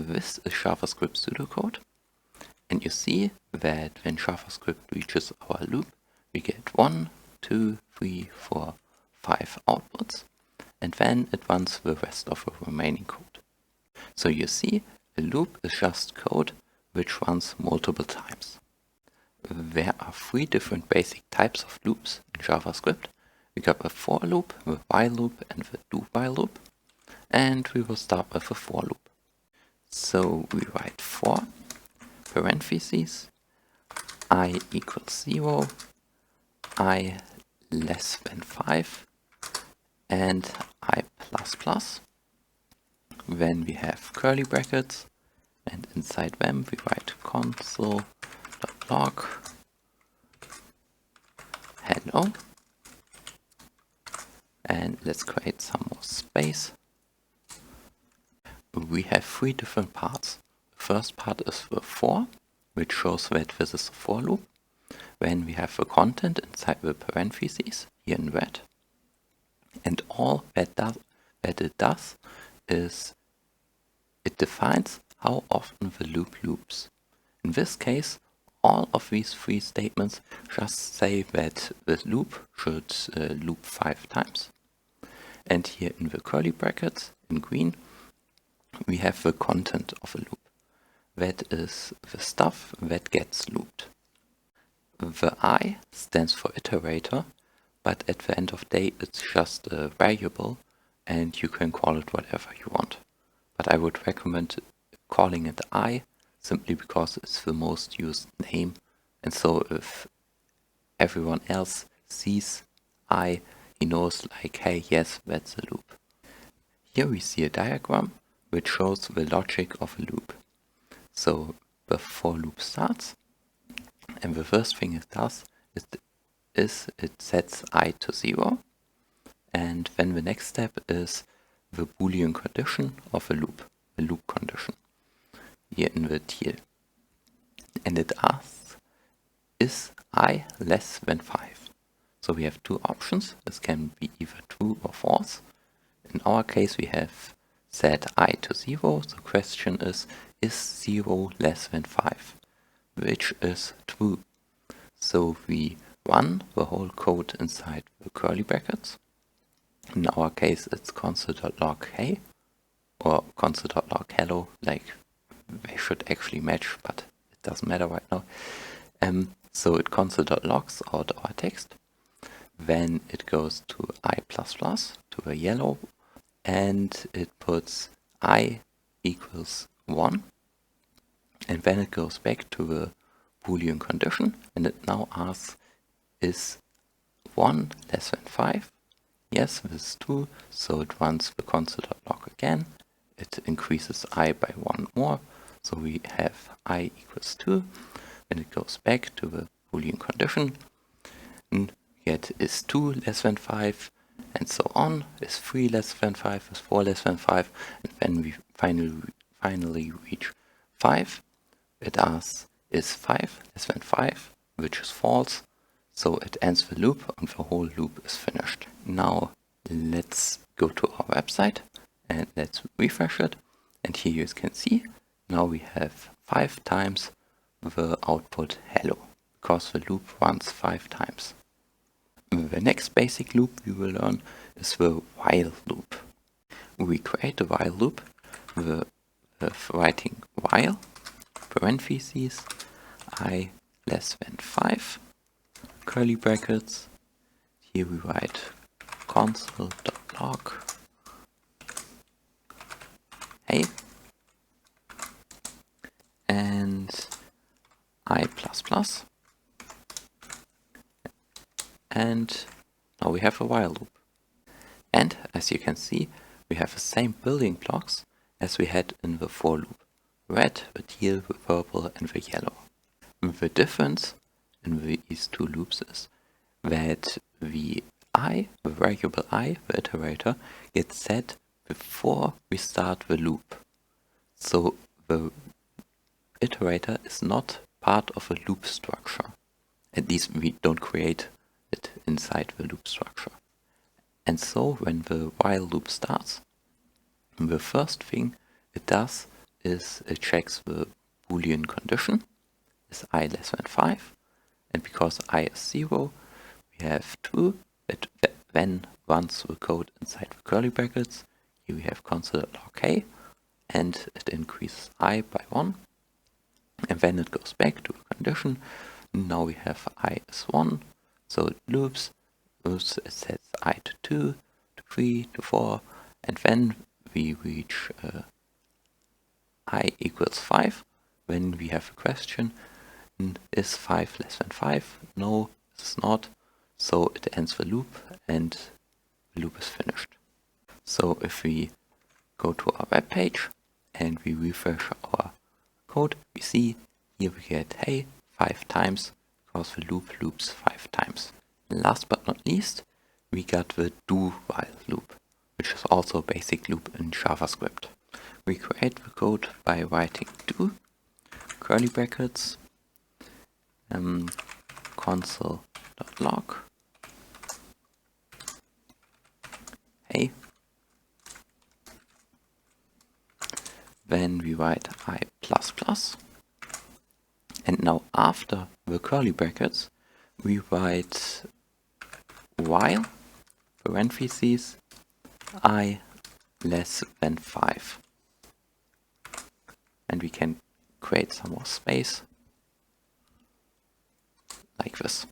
This is JavaScript pseudocode, and you see that when JavaScript reaches our loop, we get 1, 2, 3, 4, 5 outputs, and then it runs the rest of the remaining code. So you see, a loop is just code which runs multiple times. There are 3 different basic types of loops in JavaScript. We got the for loop, the while loop, and the do while loop. And we will start with the for loop. So we write for, parentheses, I equals 0, I less than 5, and I plus plus. Then we have curly brackets, and inside them we write console.log hello. And let's create some more space. We have 3 different parts. The first part is the for, which shows that this is a for loop. Then we have the content inside the parentheses, here in red. And all that it does is it defines how often the loop loops. In this case, all of these 3 statements just say that the loop should loop 5 times. And here in the curly brackets, in green, we have the content of a loop. That is the stuff that gets looped. The I stands for iterator, but at the end of the day it's just a variable and you can call it whatever you want. But I would recommend calling it I simply because it's the most used name, and so if everyone else sees I, he knows like, hey, yes, that's a loop. Here we see a diagram which shows the logic of a loop. So the for loop starts, and the first thing it does is it sets I to 0, and then the next step is the Boolean condition of a loop, the loop condition, here in the teal. And it asks, is I less than 5? So we have 2 options. This can be either true or false. In our case we have set I to 0. The question is 0 less than 5? Which is true. So we run the whole code inside the curly brackets. In our case it's console.log hey or console.log hello, like they should actually match, but it doesn't matter right now. So it console.logs out our text. Then it goes to I++, to the yellow, and it puts I equals 1. And then it goes back to the Boolean condition, and it now asks, is 1 less than 5? Yes, this is true, so it runs the console.log again. It increases I by 1 more, so we have I equals 2. Then it goes back to the Boolean condition, and get is 2 less than 5, and so on. Is 3 less than 5, is 4 less than 5, and then we finally reach 5. It asks, is 5 less than 5, which is false, so it ends the loop and the whole loop is finished. Now let's go to our website and let's refresh it, and here you can see now we have 5 times the output hello, because the loop runs 5 times. The next basic loop we will learn is the while loop. We create a while loop with writing while, parentheses, I less than 5, curly brackets. Here we write console.log hey, and I++. And now we have a while loop. And as you can see, we have the same building blocks as we had in the for loop. Red, the teal, the purple, and the yellow. The difference in these 2 loops is that the I, the variable I, the iterator, gets set before we start the loop. So the iterator is not part of a loop structure. At least we don't create it inside the loop structure. And so when the while loop starts, the first thing it does is it checks the Boolean condition, is I less than 5, and because I is 0, we have true, that when runs the code inside the curly brackets, here we have console.log k, and it increases I by 1, and when it goes back to the condition, now we have I is 1, so it loops, it sets I to 2, to 3, to 4, and when we reach I equals 5, when we have a question, is 5 less than 5? No, it's not, so it ends the loop and the loop is finished. So if we go to our web page and we refresh our code, we see here we get hey 5 times because the loop loops 5 times. And last but not least, we got the do-while loop, which is also a basic loop in JavaScript. We create the code by writing do, curly brackets, console.log, hey, then we write I++, and now after the curly brackets, we write while, parentheses, I less than 5. And we can create some more space, like this.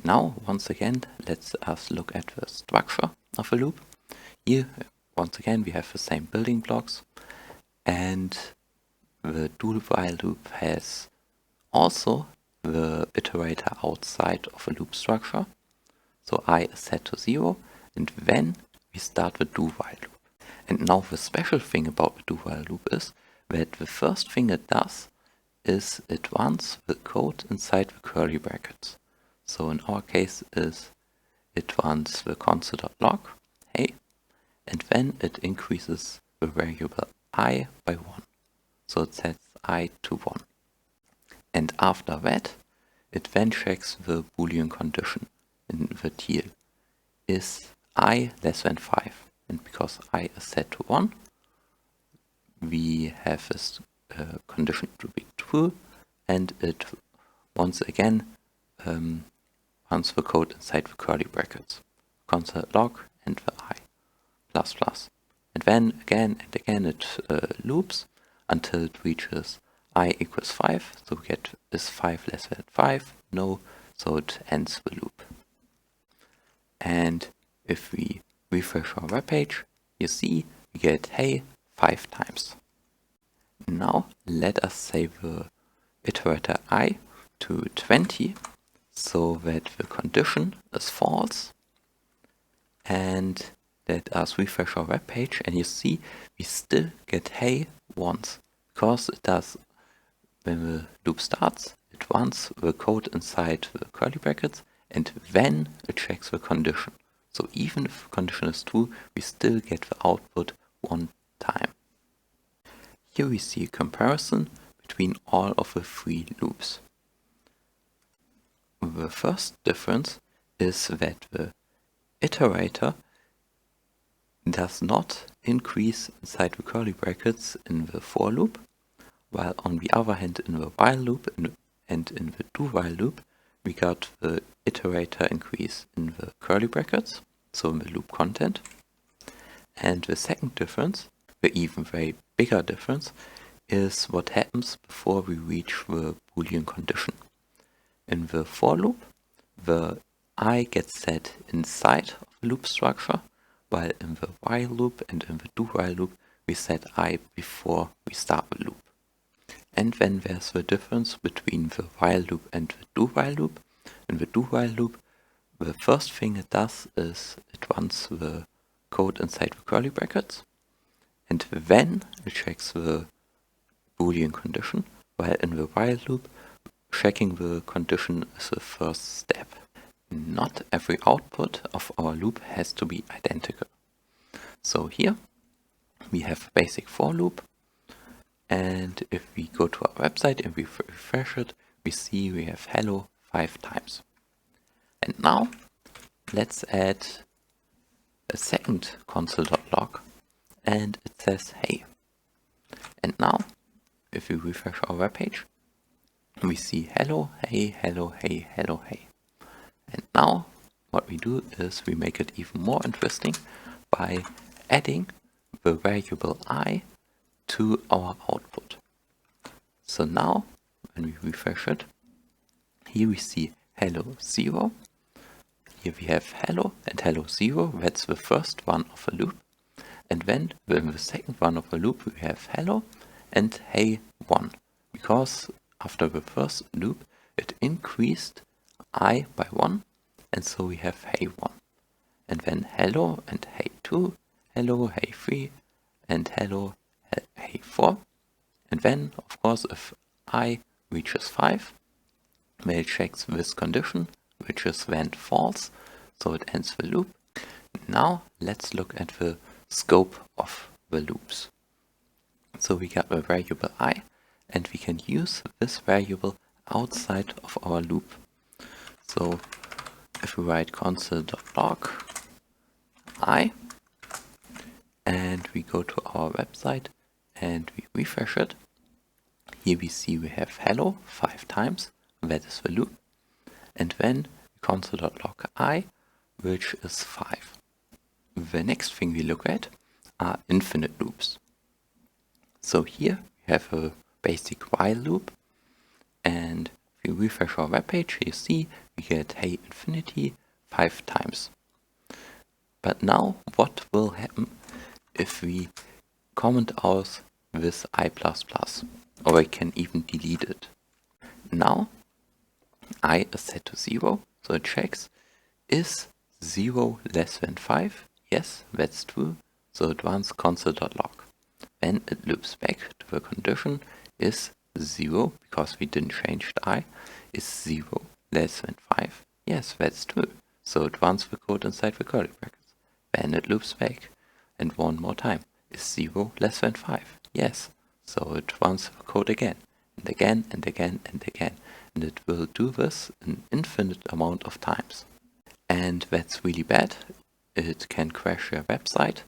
Now, once again, let us look at the structure of a loop. Here, once again, we have the same building blocks, and the do-while loop has also the iterator outside of a loop structure. So I is set to 0, and then we start the do-while loop. And now the special thing about the do-while loop is that the first thing it does is it runs the code inside the curly brackets. So in our case is it runs the console.log, hey, and then it increases the variable I by 1. So it sets I to 1. And after that, it then checks the Boolean condition in the teal. Is I less than 5? And because I is set to 1, we have this condition to be true, and it once again runs the code inside the curly brackets, console.log and the I++. And then again and again it loops until it reaches I equals 5, so we get is 5 less than 5? No, so it ends the loop. And if we refresh our web page, you see we get hey 5 times. Now let us save the iterator I to 20 so that the condition is false, and let us refresh our web page, and you see we still get hey once, because it does, when the loop starts, it runs the code inside the curly brackets and then it checks the condition. So even if the condition is true, we still get the output one time. Here we see a comparison between all of the 3 loops. The first difference is that the iterator does not increase inside the curly brackets in the for loop, while on the other hand in the while loop and in the do-while loop we got the iterator increase in the curly brackets, so in the loop content. And the second difference, the even very bigger difference, is what happens before we reach the Boolean condition. In the for loop, the I gets set inside of the loop structure, while in the while loop and in the do-while loop we set I before we start the loop. And then there's the difference between the while loop and the do-while loop. In the do-while loop, the first thing it does is it runs the code inside the curly brackets, and then it checks the Boolean condition, while in the while loop, checking the condition is the first step. Not every output of our loop has to be identical. So here we have a basic for loop, and if we go to our website and we refresh it, we see we have hello 5 times. And now let's add a second console.log, and it says hey. And now, if we refresh our web page, we see hello, hey, hello, hey, hello, hey. And now what we do is we make it even more interesting by adding the variable I to our output. So now when we refresh it, here we see hello 0. Here we have hello and hello 0, that's the first one of a loop. And then in the second one of the loop we have hello and hey 1, because after the first loop it increased I by 1, and so we have hey 1. And then hello and hey 2, hello, hey 3, and hello, hey 4. And then, of course, if I reaches 5, then it checks this condition, which is then false, so it ends the loop. Now let's look at the scope of the loops. So we got the variable I, and we can use this variable outside of our loop. So if we write console.log I, and we go to our website and we refresh it, here we see we have hello 5 times, that is the loop, and then console.log I, which is 5. The next thing we look at are infinite loops. So here we have a basic while loop, and if we refresh our web page, you see we get hey infinity 5 times. But now what will happen if we comment out this I++, or I can even delete it? Now I is set to 0, so it checks, is 0 less than 5? Yes, that's true, so it runs console.log. Then it loops back to the condition, is 0, because we didn't change the I, is 0 less than 5? Yes, that's true, so it runs the code inside the curly brackets. Then it loops back, and one more time, is 0 less than 5? Yes, so it runs the code again, and again, and again, and again, and it will do this an infinite amount of times. And that's really bad, it can crash your website,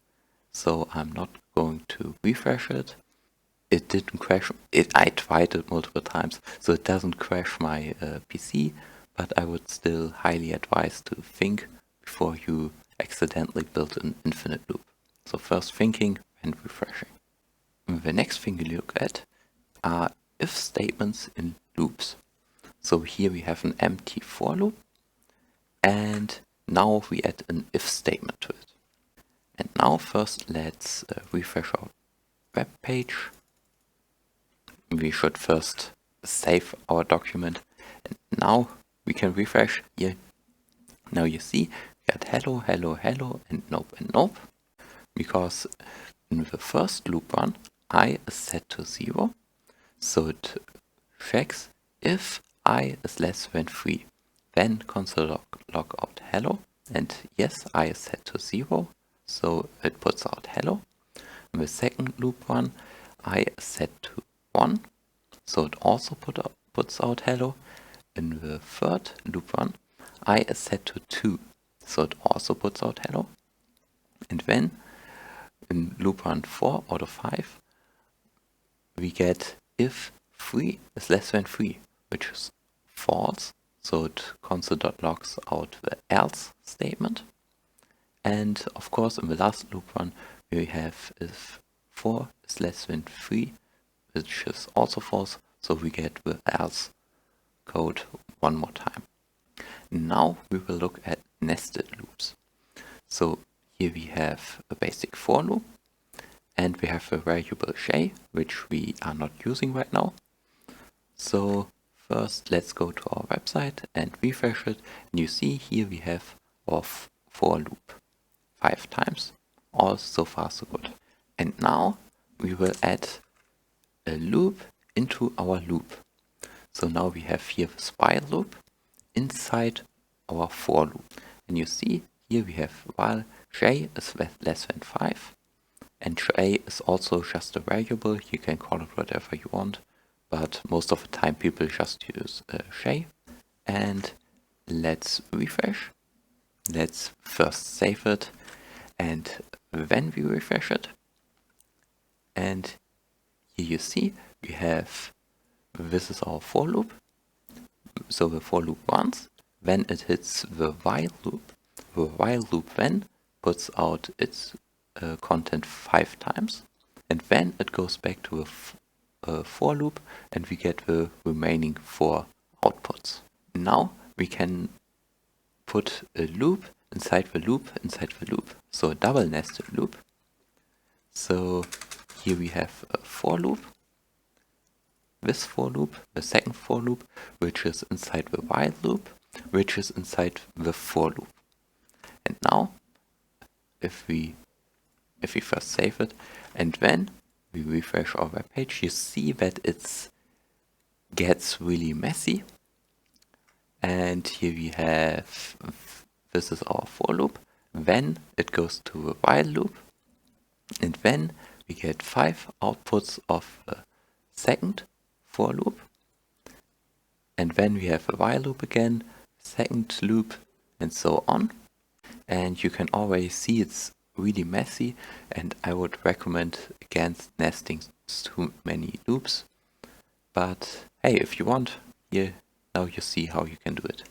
so I'm not going to refresh it. It didn't crash, I tried it multiple times, so it doesn't crash my PC, but I would still highly advise to think before you accidentally build an infinite loop. So first thinking and refreshing. The next thing we look at are if statements in loops. So here we have an empty for loop, and now we add an if statement to it. And now first let's refresh our web page. We should first save our document, and now we can refresh here. Now you see we got hello, hello, hello, and nope, because in the first loop run I is set to 0, so it checks if I is less than 3. Then console.log out hello, and yes, I is set to 0, so it puts out hello. In the second loop run, I is set to 1, so it also puts out hello. In the third loop run, I is set to 2, so it also puts out hello. And then in loop run 4 out of 5, we get if 3 is less than 3, which is false, so it console.logs out the else statement. And of course in the last loop run we have if 4 is less than 3, which is also false, so we get the else code one more time. Now we will look at nested loops. So here we have a basic for loop, and we have a variable j, which we are not using right now. So first let's go to our website and refresh it, and you see here we have our for loop 5 times. All so far so good. And now we will add a loop into our loop. So now we have here the while loop inside our for loop. And you see here we have while j is less than 5, and j is also just a variable. You can call it whatever you want, but most of the time people just use j. And let's refresh. Let's first save it, and then we refresh it. And here you see, we have, this is our for loop. So the for loop runs, when it hits the while loop then puts out its content 5 times, and then it goes back to a for loop and we get the remaining 4 outputs. Now we can put a loop inside the loop inside the loop, so a double nested loop. So here we have a for loop, this for loop, the second for loop, which is inside the while loop, which is inside the for loop. And now, if we first save it, and then we refresh our web page, you see that it gets really messy. And here we have, this is our for loop, then it goes to a while loop, and then we get 5 outputs of the second for loop, and then we have a while loop again, second loop, and so on. And you can already see it's really messy, and I would recommend against nesting too many loops. But hey, if you want, now you see how you can do it.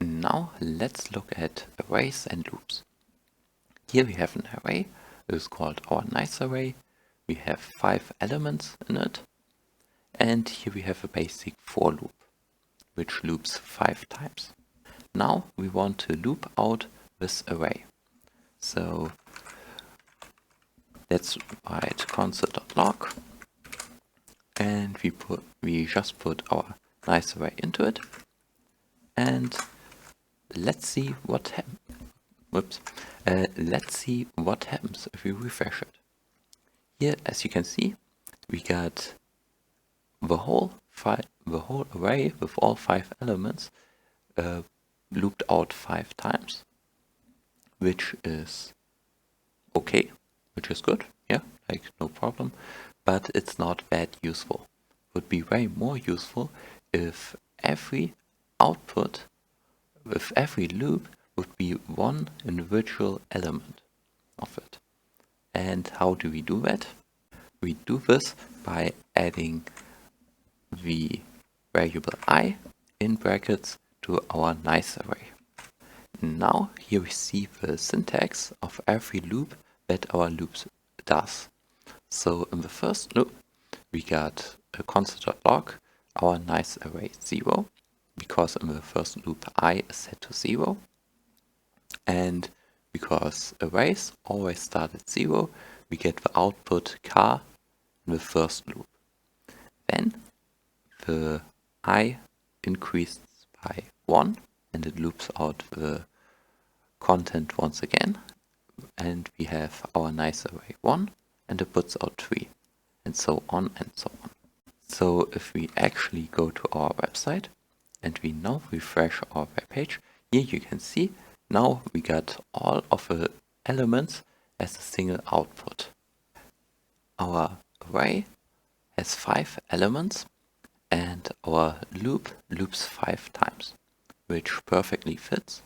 Now let's look at arrays and loops. Here we have an array, it is called our nice array. We have 5 elements in it, and here we have a basic for loop, which loops 5 times. Now we want to loop out this array. So let's write console.log, and we just put our nice array into it, and let's see what happens. Let's see what happens if we refresh it. Here, as you can see, we got the whole array with all 5 elements looped out 5 times, which is okay, which is good, yeah, like no problem, but it's not that useful. Would be way more useful if every output with every loop would be one individual element of it. And how do we do that? We do this by adding the variable I in brackets to our nice array. Now here we see the syntax of every loop that our loop does. So in the first loop we got a console.log, our nice array 0, because in the first loop I is set to 0, and because arrays always start at 0, we get the output car in the first loop. Then the I increased by 1 and it loops out the content once again, and we have our nice array 1 and it puts out 3, and so on and so on. So if we actually go to our website and we now refresh our web page, here you can see now we got all of the elements as a single output. Our array has 5 elements and our loop loops 5 times, which perfectly fits.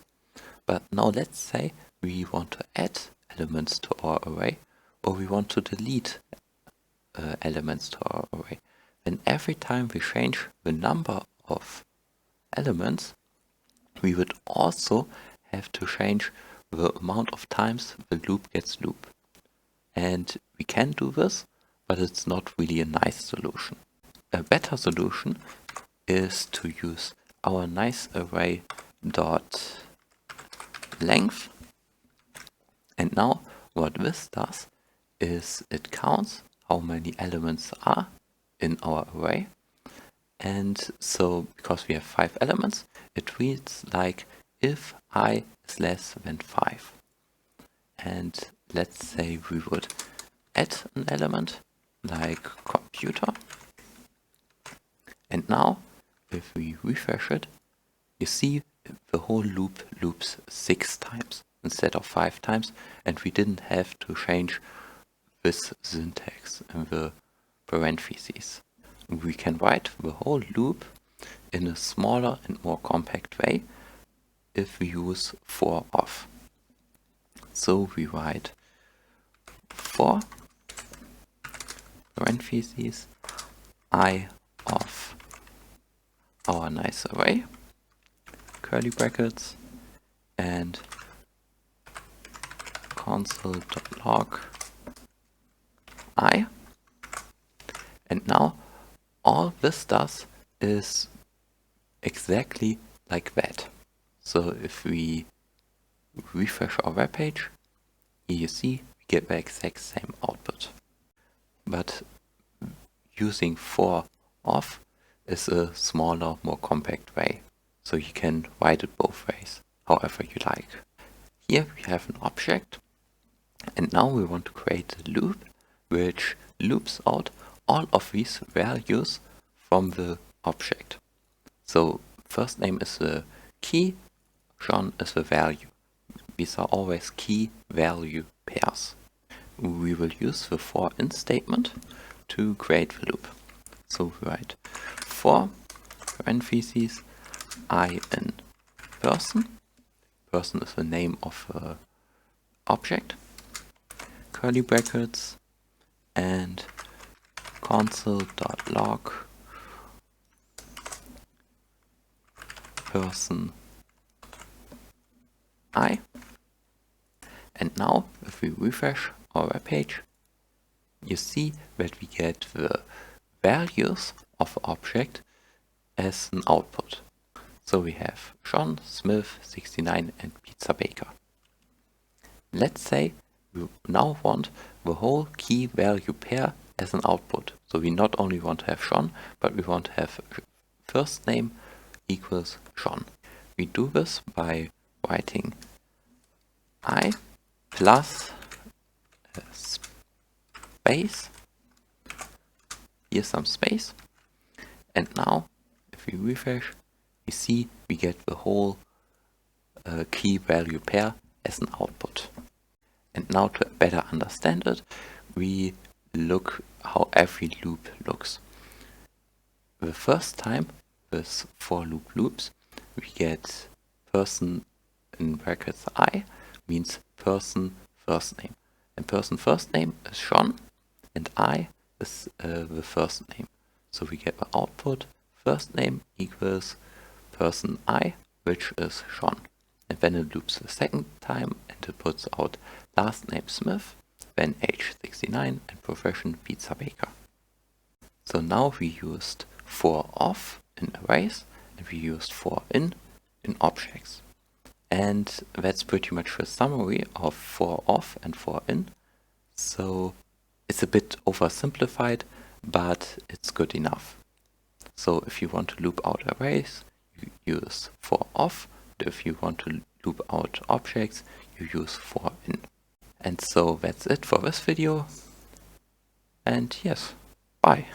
But now let's say we want to add elements to our array, or we want to delete elements to our array. Then every time we change the number of elements, we would also have to change the amount of times the loop gets looped. And we can do this, but it's not really a nice solution. A better solution is to use our nice array dot length. And now what this does is it counts how many elements are in our array. And so because we have 5 elements, it reads like if I is less than 5. And let's say we would add an element like computer. And now if we refresh it, you see the whole loop loops 6 times instead of 5 times, and we didn't have to change this syntax in the parentheses. We can write the whole loop in a smaller and more compact way if we use for of. So we write for parentheses I of our nice array, curly brackets, and console.log I. And now all this does is exactly like that. So if we refresh our web page, here you see we get the exact same output. But using for of is a smaller, more compact way. So you can write it both ways, however you like. Here we have an object, and now we want to create a loop which loops out all of these values from the object. So first name is the key, John is the value. These are always key value pairs. We will use the for in statement to create the loop. So we write for parentheses I in person. Person is the name of the object. Curly brackets and console.log person I. And now if we refresh our web page, you see that we get the values of the object as an output. So we have John, Smith, 69 and Pizza Baker. Let's say we now want the whole key value pair as an output. So we not only want to have John, but we want to have first name equals John. We do this by writing I plus space, here's some space, and now if we refresh, we see we get the whole key value pair as an output. And now to better understand it, we look how every loop looks. The first time with for loop loops, we get person in brackets I means person first name. And person first name is John and I is the first name. So we get the output first name equals person I, which is John. And then it loops the second time and it puts out last name Smith, then age 69 and profession Pizza Baker. So now we used for of in arrays and we used for in objects. And that's pretty much the summary of for of and for in. So it's a bit oversimplified, but it's good enough. So if you want to loop out arrays, you use for of. If you want to loop out objects, you use for in. And so that's it for this video. And yes, bye.